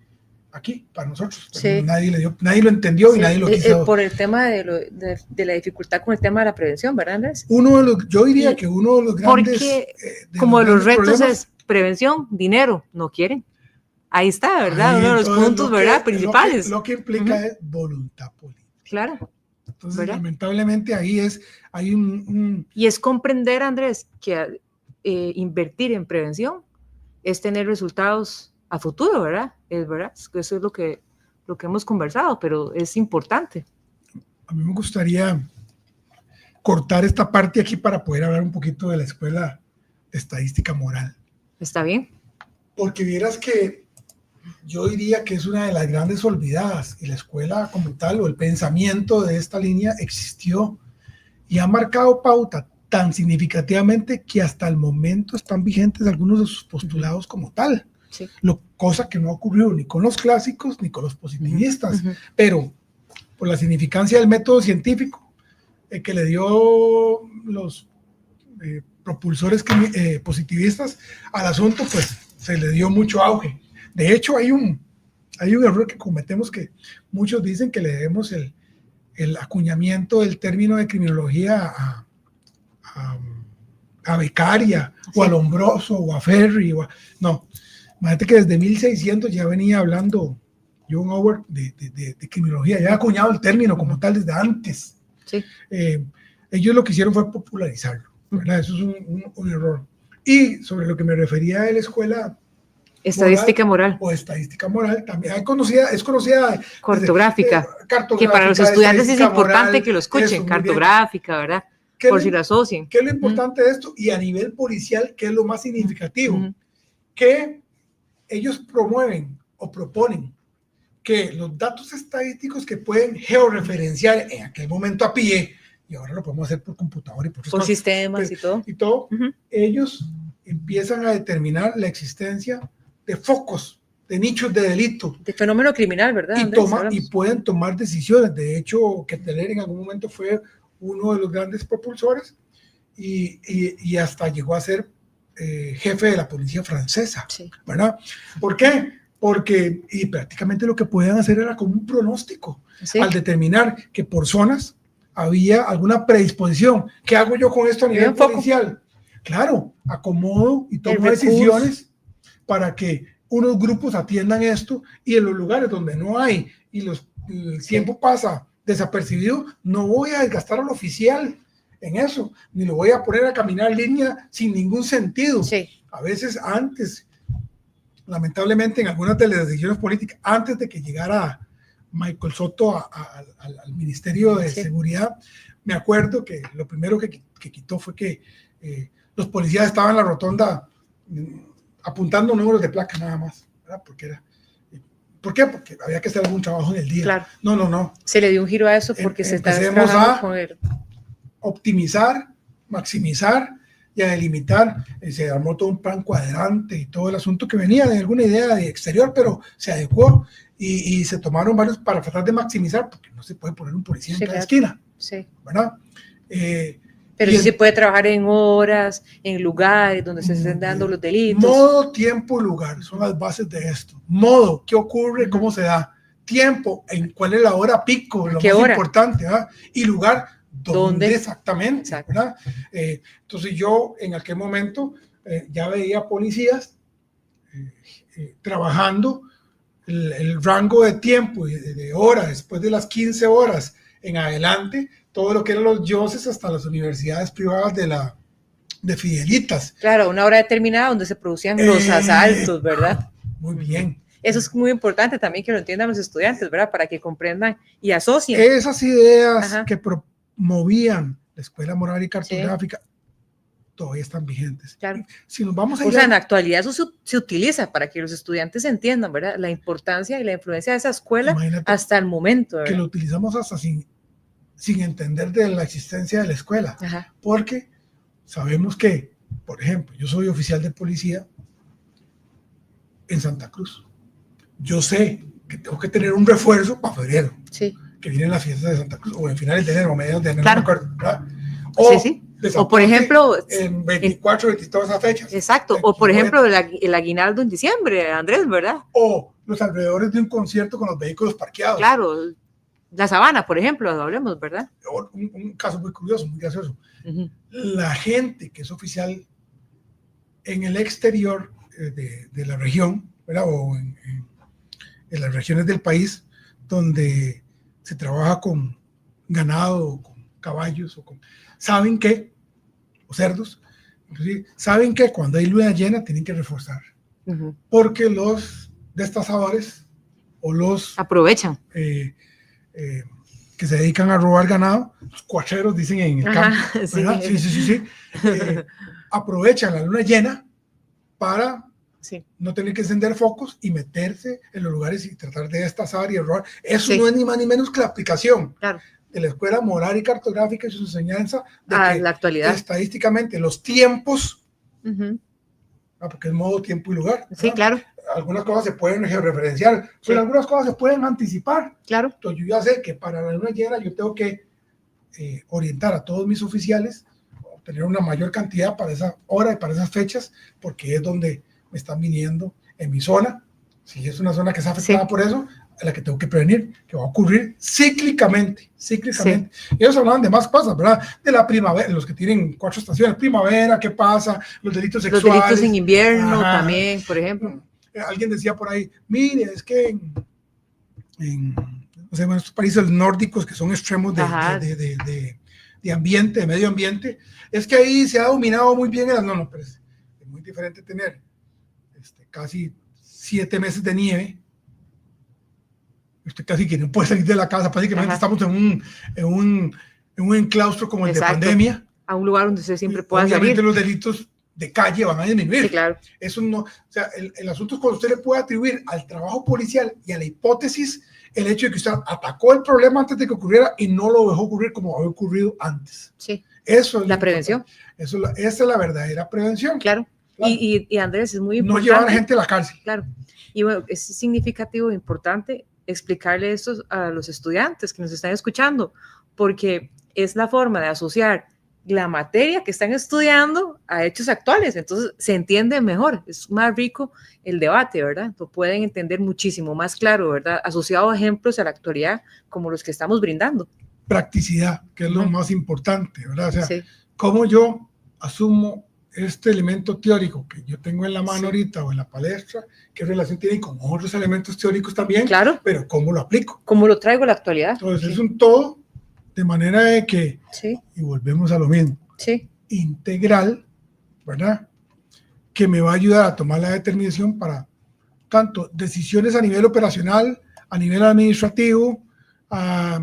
aquí, para nosotros. Nadie lo entendió y nadie lo quiso. Por el tema de la dificultad con el tema de la prevención, ¿verdad, Andrés? Yo diría que uno de los grandes... Porque como los retos es prevención, dinero, no quieren. Ahí está, ¿verdad? Uno de los puntos, ¿verdad? Principales. Lo que implica es voluntad política. Claro. Entonces, ¿verdad? Lamentablemente hay un... Y es comprender, Andrés, que invertir en prevención es tener resultados a futuro, ¿verdad? Eso es lo que hemos conversado, pero es importante. A mí me gustaría cortar esta parte aquí para poder hablar un poquito de la Escuela de Estadística Moral. ¿Está bien? Porque vieras que yo diría que es una de las grandes olvidadas, y la escuela como tal, o el pensamiento de esta línea, existió y ha marcado pauta tan significativamente que hasta el momento están vigentes algunos de sus postulados como tal. Sí. Cosa que no ocurrió ni con los clásicos ni con los positivistas, pero por la significancia del método científico que le dio los propulsores positivistas al asunto, pues se le dio mucho auge. De hecho, hay un error que cometemos, que muchos dicen que le debemos el acuñamiento del término de criminología a Beccaria, sí, o a Lombroso, o a Ferry. No, imagínate que desde 1600 ya venía hablando John Howard de criminología, ya ha acuñado el término como tal desde antes. Sí. Ellos lo que hicieron fue popularizarlo, ¿verdad? Eso es un error. Y sobre lo que me refería de la escuela estadística moral. O estadística moral, también es conocida cartográfica, que para los estudiantes es importante moral, que lo escuchen, cartográfica, ¿verdad? Por si lo asocian. ¿Qué es lo importante de esto? Y a nivel policial, ¿qué es lo más significativo? Que ellos promueven o proponen que los datos estadísticos que pueden georreferenciar en aquel momento a pie, y ahora lo podemos hacer por computador y por sistemas y todo, ellos empiezan a determinar la existencia de focos, de nichos de delito. De fenómeno criminal, ¿verdad? Y pueden tomar decisiones. De hecho, Ketteler en algún momento fue uno de los grandes propulsores y hasta llegó a ser jefe de la policía francesa, sí, ¿verdad? ¿Por qué? Porque prácticamente lo que podían hacer era como un pronóstico, sí, al determinar que por zonas había alguna predisposición. ¿Qué hago yo con esto a nivel policial? Claro, acomodo y tomo decisiones para que unos grupos atiendan esto, y en los lugares donde no hay y el tiempo pasa desapercibido, no voy a desgastar al oficial en eso, ni lo voy a poner a caminar línea sin ningún sentido. Sí. A veces antes, lamentablemente en algunas de las decisiones políticas, antes de que llegara Michael Soto al Ministerio de Seguridad, me acuerdo que lo primero que quitó fue que los policías estaban en la rotonda apuntando números de placa nada más, ¿verdad? ¿Por qué? Porque había que hacer algún trabajo en el día. Claro. No. Se le dio un giro a eso porque se está Empecemos trabajando a con él. Optimizar, maximizar y a delimitar. Se armó todo un plan cuadrante y todo el asunto que venía de alguna idea de exterior, pero se adecuó y se tomaron varios para tratar de maximizar, porque no se puede poner un policía en cada esquina, ¿verdad? Pero sí se puede trabajar en horas, en lugares donde se estén dando los delitos. Modo, tiempo y lugar son las bases de esto. Modo, ¿qué ocurre? ¿Cómo se da? Tiempo, ¿en cuál es la hora pico? Lo más importante, ¿verdad? Y lugar, ¿dónde exactamente? ¿Verdad? Entonces yo en aquel momento ya veía policías trabajando el rango de tiempo y de horas, después de las 15 horas en adelante, todo lo que eran los dioses hasta las universidades privadas de Fidelitas. Claro, una hora determinada donde se producían los asaltos, ¿verdad? Muy bien. Eso es muy importante también que lo entiendan los estudiantes, ¿verdad? Para que comprendan y asocien. Esas ideas que promovían la Escuela Moral y Cartográfica todavía están vigentes. Claro. Si nos vamos a en la actualidad eso se utiliza para que los estudiantes entiendan, ¿verdad? La importancia y la influencia de esa escuela hasta el momento, ¿verdad? Que lo utilizamos hasta sin entender de la existencia de la escuela. Porque sabemos que, por ejemplo, yo soy oficial de policía en Santa Cruz. Yo sé que tengo que tener un refuerzo para febrero, que vienen las fiestas de Santa Cruz, o en finales de enero, o mediados de enero, no me acuerdo, ¿verdad? O por ejemplo, en 24, 22 esas fechas. Exacto, o por ejemplo el aguinaldo en diciembre, Andrés, ¿verdad? O los alrededores de un concierto con los vehículos parqueados. Claro, la Sabana, por ejemplo, hablemos, ¿verdad? Un caso muy curioso, muy gracioso. La gente que es oficial en el exterior de la región, ¿verdad? O en las regiones del país donde se trabaja con ganado, con caballos, saben que, o cerdos, saben que cuando hay luna llena tienen que reforzar, porque los destazadores o los aprovechan que se dedican a robar ganado, los cuacheros dicen en el campo, ¿verdad? Sí. Aprovechan la luna llena para no tener que encender focos y meterse en los lugares y tratar de destazar y robar. Eso no es ni más ni menos que la aplicación de la Escuela Moral y Cartográfica y su enseñanza de que la actualidad. Estadísticamente los tiempos, porque es modo, tiempo y lugar, ¿verdad? Claro. Algunas cosas se pueden georreferenciar, pero algunas cosas se pueden anticipar. Claro. Entonces yo ya sé que para la luna llena yo tengo que orientar a todos mis oficiales, obtener una mayor cantidad para esa hora y para esas fechas, porque es donde me están viniendo en mi zona. Si es una zona que está afectada por eso, a la que tengo que prevenir, que va a ocurrir cíclicamente. Ellos hablaban de más cosas, ¿verdad? De la primavera, los que tienen 4 estaciones, primavera, ¿qué pasa? Los delitos sexuales. Los delitos en invierno también, por ejemplo. Alguien decía por ahí, mire, es que en estos países nórdicos que son extremos de ambiente, de medio ambiente, es que ahí se ha dominado muy bien no, pero es muy diferente tener casi 7 meses de nieve. Usted casi que no puede salir de la casa, prácticamente estamos en un enclaustro como el de pandemia. A un lugar donde usted siempre pueda salir. Obviamente los delitos de calle van a disminuir. Sí, claro. Eso no, o sea, el asunto es cuando usted le puede atribuir al trabajo policial y a la hipótesis el hecho de que usted atacó el problema antes de que ocurriera y no lo dejó ocurrir como había ocurrido antes. Sí. Eso es la prevención. Esa es la verdadera prevención. Claro. Y Andrés, es muy importante. No llevar a gente a la cárcel. Claro. Y bueno, es significativo e importante explicarle esto a los estudiantes que nos están escuchando, porque es la forma de asociar la materia que están estudiando a hechos actuales, entonces se entiende mejor, es más rico el debate, ¿verdad? Lo pueden entender muchísimo más claro, ¿verdad? Asociado a ejemplos a la actualidad como los que estamos brindando. Practicidad, que es lo más importante, ¿verdad? O sea, cómo yo asumo este elemento teórico que yo tengo en la mano ahorita o en la palestra, qué relación tiene con otros elementos teóricos también, claro, pero cómo lo aplico. Cómo lo traigo a la actualidad. Entonces es un todo De manera de que, Sí. y volvemos a lo mismo, Sí. integral, ¿verdad? Que me va a ayudar a tomar la determinación para tanto decisiones a nivel operacional, a nivel administrativo, a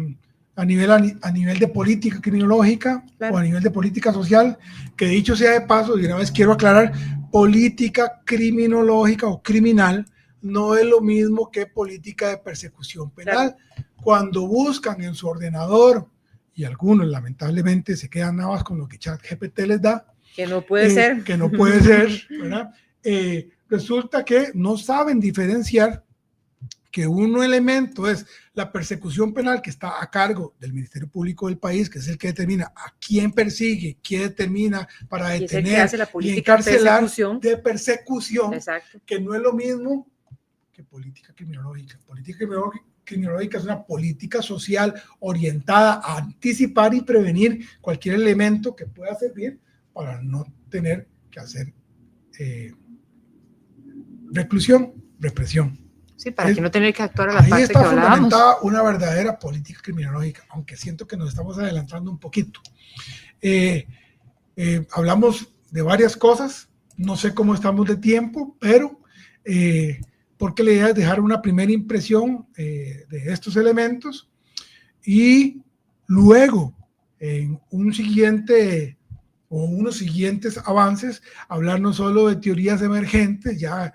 nivel de política criminológica, claro, o a nivel de política social, que dicho sea de paso, y una vez quiero aclarar, política criminológica o criminal no es lo mismo que política de persecución penal. Claro. Cuando buscan en su ordenador, y algunos lamentablemente se quedan nada más con lo que ChatGPT les da, que no puede ser. Que no puede ser, ¿verdad? Resulta que no saben diferenciar que un elemento es la persecución penal que está a cargo del Ministerio Público del país, que es el que determina a quién persigue, quién determina para detener y encarcelar de persecución, exacto, que no es lo mismo que política criminológica. Política criminológica es una política social orientada a anticipar y prevenir cualquier elemento que pueda servir para no tener que hacer reclusión, represión. Sí, para que no tener que actuar a la parte que hablábamos. Ahí está fundamentada una verdadera política criminológica, aunque siento que nos estamos adelantando un poquito. Hablamos de varias cosas, no sé cómo estamos de tiempo, pero porque la idea es dejar una primera impresión de estos elementos y luego en un siguiente o unos siguientes avances, hablar no solo de teorías emergentes, ya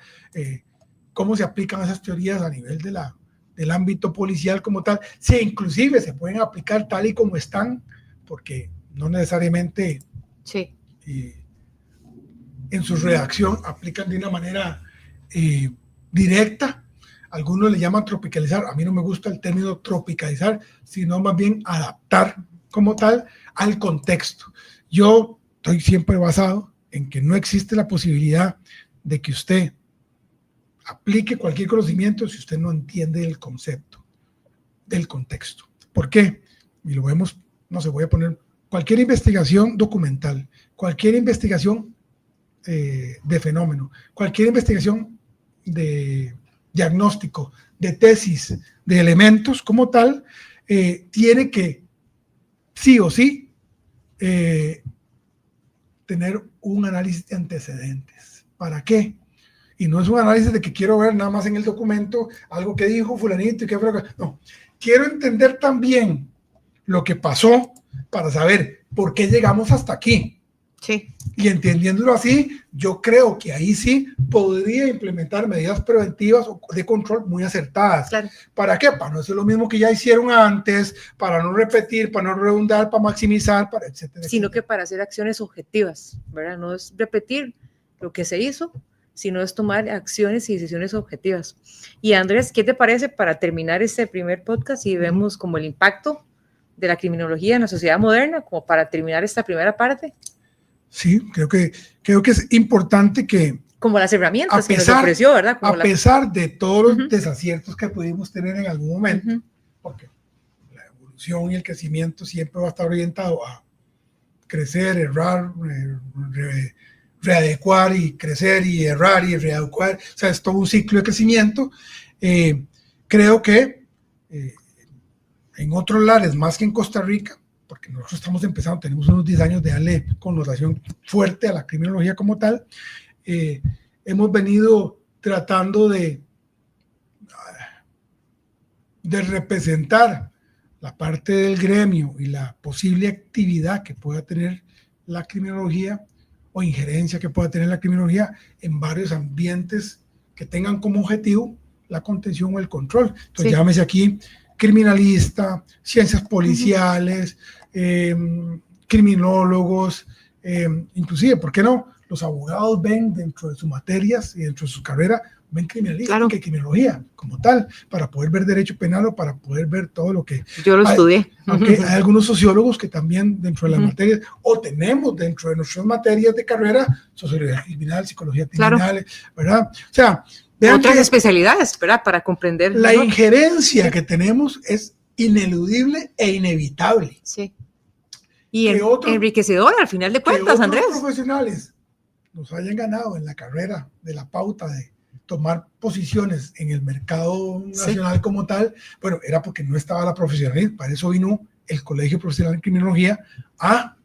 cómo se aplican esas teorías a nivel del ámbito policial como tal, si inclusive se pueden aplicar tal y como están, porque no necesariamente sí, en su redacción aplican de una manera directa. Algunos le llaman tropicalizar, a mí no me gusta el término tropicalizar, sino más bien adaptar como tal al contexto. Yo estoy siempre basado en que no existe la posibilidad de que usted aplique cualquier conocimiento si usted no entiende el concepto del contexto. ¿Por qué? Y lo vemos, no sé, voy a poner cualquier investigación documental, cualquier investigación de fenómeno, cualquier investigación de diagnóstico, de tesis, de elementos como tal, tiene que sí o sí tener un análisis de antecedentes. ¿Para qué? Y no es un análisis de que quiero ver nada más en el documento algo que dijo fulanito y qué fue lo que... No, quiero entender también lo que pasó para saber por qué llegamos hasta aquí. Sí. Y entendiéndolo así, yo creo que ahí sí podría implementar medidas preventivas o de control muy acertadas. Claro. ¿Para qué? Para no hacer lo mismo que ya hicieron antes, para no repetir, para no redundar, para maximizar, para etcétera. Sino etcétera. que para hacer acciones objetivas, ¿verdad? No es repetir lo que se hizo, sino es tomar acciones y decisiones objetivas. Y Andrés, ¿qué te parece para terminar este primer podcast y vemos como el impacto de la criminología en la sociedad moderna, como para terminar esta primera parte? Sí, creo que es importante que... Como las herramientas que nos ofreció, ¿verdad? Como a pesar de todos los desaciertos que pudimos tener en algún momento, porque la evolución y el crecimiento siempre va a estar orientado a crecer, errar, readecuar y crecer y errar y readecuar, o sea, es todo un ciclo de crecimiento. Creo que en otros lares, más que en Costa Rica, porque nosotros estamos empezando, tenemos unos 10 años de darle connotación fuerte a la criminología como tal, hemos venido tratando de representar la parte del gremio y la posible actividad que pueda tener la criminología o injerencia que pueda tener la criminología en varios ambientes que tengan como objetivo la contención o el control. Entonces, sí, llámese aquí criminalista, ciencias policiales, criminólogos, inclusive, ¿por qué no? Los abogados ven dentro de sus materias y dentro de su carrera, ven criminalística, claro, y criminología como tal, para poder ver derecho penal o para poder ver todo lo que... Yo lo estudié. Aunque hay algunos sociólogos que también dentro de las materias, o tenemos dentro de nuestras materias de carrera, sociología criminal, psicología criminal, claro, ¿verdad? O sea, otras especialidades, ¿verdad? Para comprender. La injerencia que tenemos es ineludible e inevitable. Sí. Y enriquecedor al final de cuentas, Andrés. Que otros profesionales nos hayan ganado en la carrera de la pauta de tomar posiciones en el mercado nacional, sí, como tal, bueno, era porque no estaba la profesionalidad, para eso vino el Colegio Profesional en Criminología a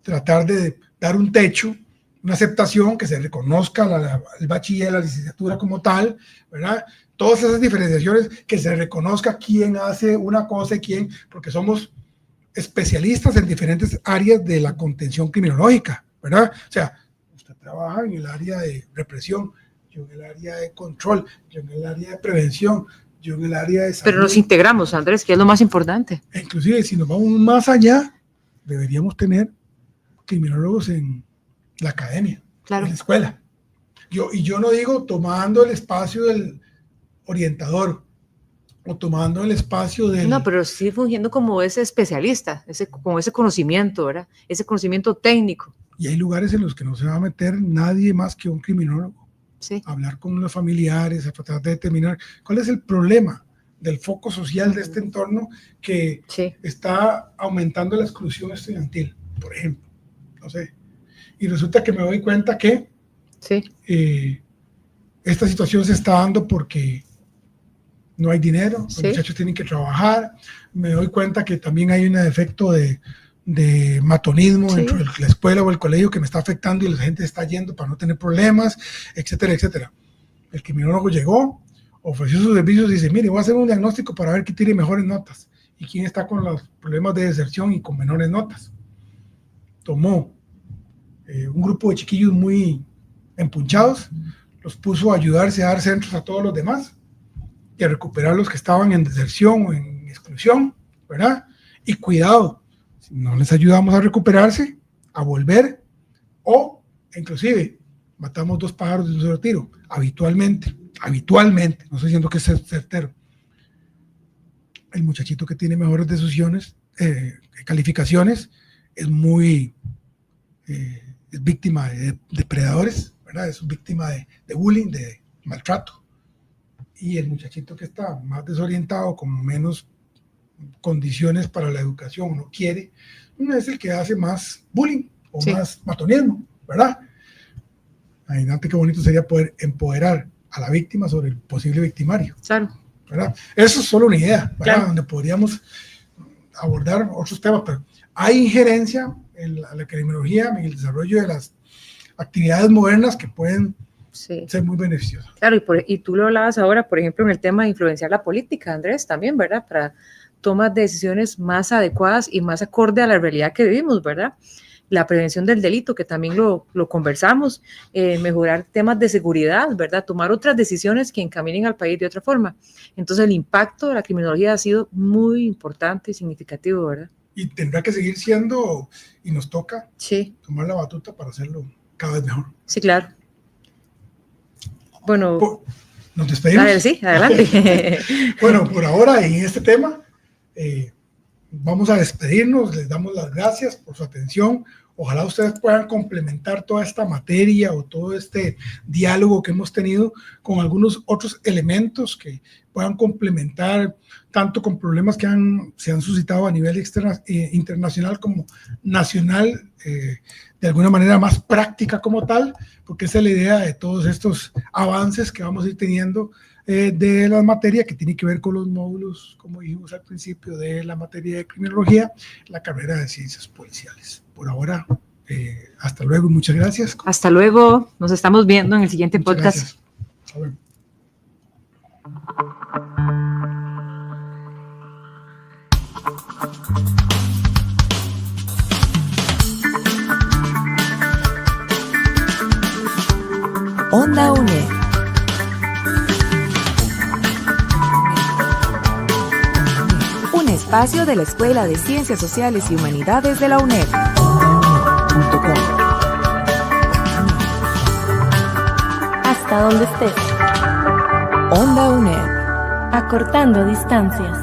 tratar de dar un techo, una aceptación, que se reconozca el bachiller, la licenciatura como tal, ¿verdad? Todas esas diferenciaciones, que se reconozca quién hace una cosa y quién, porque somos especialistas en diferentes áreas de la contención criminológica, ¿verdad? O sea, usted trabaja en el área de represión, yo en el área de control, yo en el área de prevención, yo en el área de salud. Pero nos integramos, Andrés, que es lo más importante. Inclusive, si nos vamos más allá, deberíamos tener criminólogos en la academia, claro, en la escuela. Yo no digo tomando el espacio del orientador o tomando el espacio del... No, pero sí fungiendo como ese especialista, como ese conocimiento, ¿verdad? Ese conocimiento técnico. Y hay lugares en los que no se va a meter nadie más que un criminólogo. Sí. Hablar con los familiares, a tratar de determinar cuál es el problema del foco social de este entorno que está aumentando la exclusión estudiantil, por ejemplo. No sé. Y resulta que me doy cuenta que esta situación se está dando porque no hay dinero, los muchachos tienen que trabajar. Me doy cuenta que también hay un efecto de matonismo dentro de la escuela o el colegio que me está afectando y la gente está yendo para no tener problemas, etcétera, etcétera. El criminólogo llegó, ofreció sus servicios y dice, mire, voy a hacer un diagnóstico para ver quién tiene mejores notas y quién está con los problemas de deserción y con menores notas. Tomó un grupo de chiquillos muy empunchados, los puso a ayudarse a dar centros a todos los demás y a recuperar los que estaban en deserción o en exclusión, ¿verdad? Y cuidado, si no les ayudamos a recuperarse, a volver, o inclusive matamos 2 pájaros de un solo tiro, habitualmente, no estoy diciendo que es certero. El muchachito que tiene mejores calificaciones es es víctima de depredadores, ¿verdad? Es víctima de bullying, de maltrato. Y el muchachito que está más desorientado, con menos condiciones para la educación, no quiere, es el que hace más bullying o más matonismo, ¿verdad? Imagínate qué bonito sería poder empoderar a la víctima sobre el posible victimario. Claro. ¿Verdad? Eso es solo una idea, ¿verdad? Claro. Donde podríamos abordar otros temas, pero hay injerencia en la criminología, en el desarrollo de las actividades modernas que pueden ser muy beneficiosas. Claro, y tú lo hablabas ahora, por ejemplo, en el tema de influenciar la política, Andrés, también, ¿verdad? Para tomar decisiones más adecuadas y más acorde a la realidad que vivimos, ¿verdad? La prevención del delito, que también lo conversamos, mejorar temas de seguridad, ¿verdad? Tomar otras decisiones que encaminen al país de otra forma. Entonces, el impacto de la criminología ha sido muy importante y significativo, ¿verdad? Y tendrá que seguir siendo, y nos toca tomar la batuta para hacerlo cada vez mejor. Sí, claro. Bueno, ¿nos despedimos? A ver, sí, adelante. Bueno, por ahora en este tema vamos a despedirnos, les damos las gracias por su atención. Ojalá ustedes puedan complementar toda esta materia o todo este diálogo que hemos tenido con algunos otros elementos que puedan complementar tanto con problemas que se han suscitado a nivel internacional como nacional, de alguna manera más práctica como tal, porque esa es la idea de todos estos avances que vamos a ir teniendo de la materia que tiene que ver con los módulos, como dijimos al principio, de la materia de criminología, la carrera de ciencias policiales. Por ahora, hasta luego y muchas gracias. Hasta luego, nos estamos viendo en el siguiente podcast. Gracias. Hasta luego. Onda UNED. Un espacio de la Escuela de Ciencias Sociales y Humanidades de la UNED. Hasta donde estés. Onda UNED. Acortando distancias.